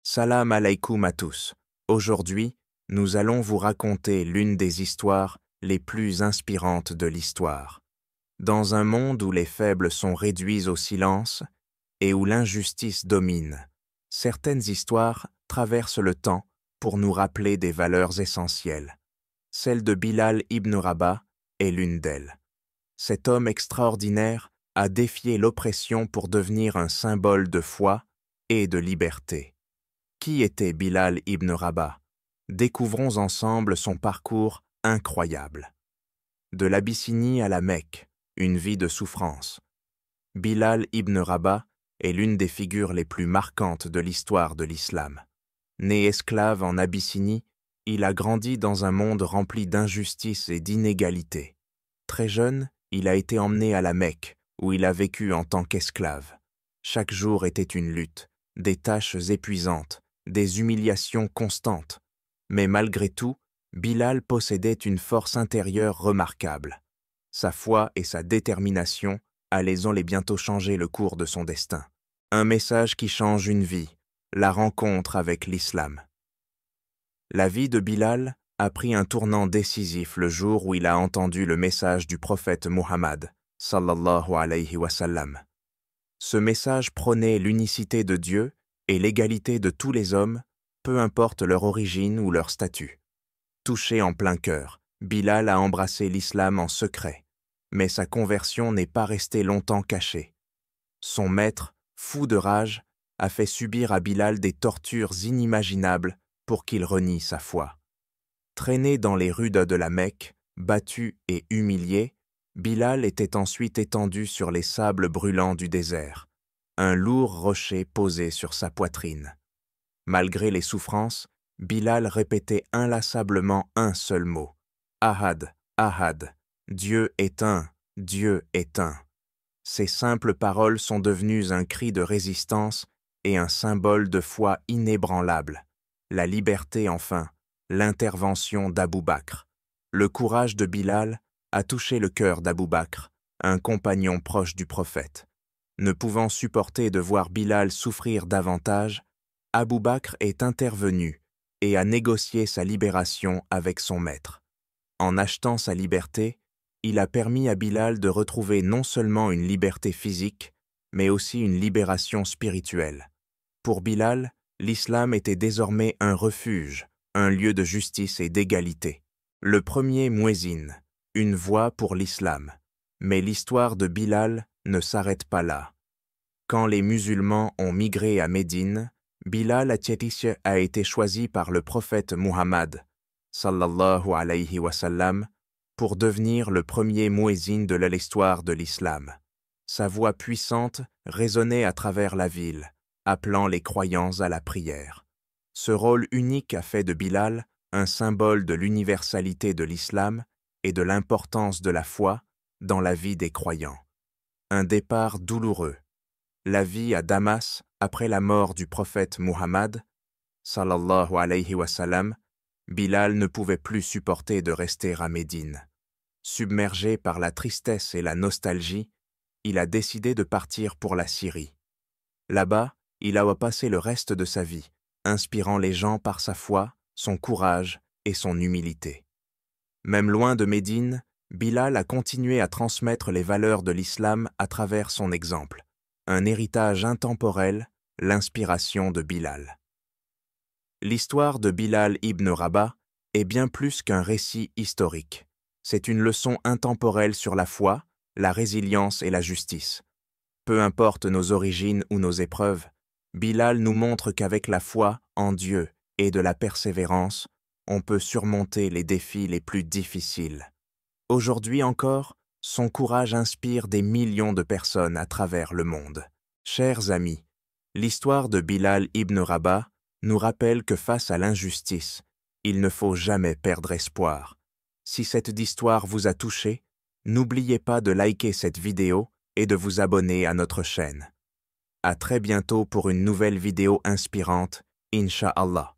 Salam alaykoum à tous. Aujourd'hui, nous allons vous raconter l'une des histoires les plus inspirantes de l'histoire. Dans un monde où les faibles sont réduits au silence et où l'injustice domine, certaines histoires traversent le temps pour nous rappeler des valeurs essentielles. Celle de Bilal ibn Rabah est l'une d'elles. Cet homme extraordinaire a défié l'oppression pour devenir un symbole de foi et de liberté. Qui était Bilal ibn Rabah? Découvrons ensemble son parcours incroyable. De l'Abyssinie à la Mecque, une vie de souffrance. Bilal ibn Rabah est l'une des figures les plus marquantes de l'histoire de l'islam. Né esclave en Abyssinie, il a grandi dans un monde rempli d'injustice et d'inégalités. Très jeune, il a été emmené à la Mecque, où il a vécu en tant qu'esclave. Chaque jour était une lutte, des tâches épuisantes, des humiliations constantes. Mais malgré tout, Bilal possédait une force intérieure remarquable. Sa foi et sa détermination allaient bientôt changer le cours de son destin. Un message qui change une vie, la rencontre avec l'islam. La vie de Bilal a pris un tournant décisif le jour où il a entendu le message du prophète Muhammad, sallallahu alayhi wa sallam. Ce message prônait l'unicité de Dieu et l'égalité de tous les hommes, peu importe leur origine ou leur statut. Touché en plein cœur, Bilal a embrassé l'islam en secret, mais sa conversion n'est pas restée longtemps cachée. Son maître, fou de rage, a fait subir à Bilal des tortures inimaginables pour qu'il renie sa foi. Traîné dans les rues de la Mecque, battu et humilié, Bilal était ensuite étendu sur les sables brûlants du désert, un lourd rocher posé sur sa poitrine. Malgré les souffrances, Bilal répétait inlassablement un seul mot. Ahad, Ahad, Dieu est un, Dieu est un. Ces simples paroles sont devenues un cri de résistance et un symbole de foi inébranlable. La liberté enfin, l'intervention d'Abou Bakr. Le courage de Bilal a touché le cœur d'Abou Bakr, un compagnon proche du prophète. Ne pouvant supporter de voir Bilal souffrir davantage, Abou Bakr est intervenu et a négocié sa libération avec son maître. En achetant sa liberté, il a permis à Bilal de retrouver non seulement une liberté physique, mais aussi une libération spirituelle. Pour Bilal, l'islam était désormais un refuge, un lieu de justice et d'égalité. Le premier muezzin, une voix pour l'islam. Mais l'histoire de Bilal ne s'arrête pas là. Quand les musulmans ont migré à Médine, Bilal a été choisi par le prophète Muhammad, sallallahu alayhi wa sallam, pour devenir le premier muezzin de l'histoire de l'islam. Sa voix puissante résonnait à travers la ville, appelant les croyants à la prière. Ce rôle unique a fait de Bilal un symbole de l'universalité de l'islam et de l'importance de la foi dans la vie des croyants. Un départ douloureux. La vie à Damas après la mort du prophète Muhammad, sallallahu alayhi wa sallam, Bilal ne pouvait plus supporter de rester à Médine. Submergé par la tristesse et la nostalgie, il a décidé de partir pour la Syrie. Là-bas, il a passé le reste de sa vie, inspirant les gens par sa foi, son courage et son humilité. Même loin de Médine, Bilal a continué à transmettre les valeurs de l'islam à travers son exemple. Un héritage intemporel, l'inspiration de Bilal. L'histoire de Bilal ibn Rabah est bien plus qu'un récit historique. C'est une leçon intemporelle sur la foi, la résilience et la justice. Peu importe nos origines ou nos épreuves, Bilal nous montre qu'avec la foi en Dieu et de la persévérance, on peut surmonter les défis les plus difficiles. Aujourd'hui encore, son courage inspire des millions de personnes à travers le monde. Chers amis, l'histoire de Bilal ibn Rabah nous rappelle que face à l'injustice, il ne faut jamais perdre espoir. Si cette histoire vous a touché, n'oubliez pas de liker cette vidéo et de vous abonner à notre chaîne. À très bientôt pour une nouvelle vidéo inspirante, Inch'Allah.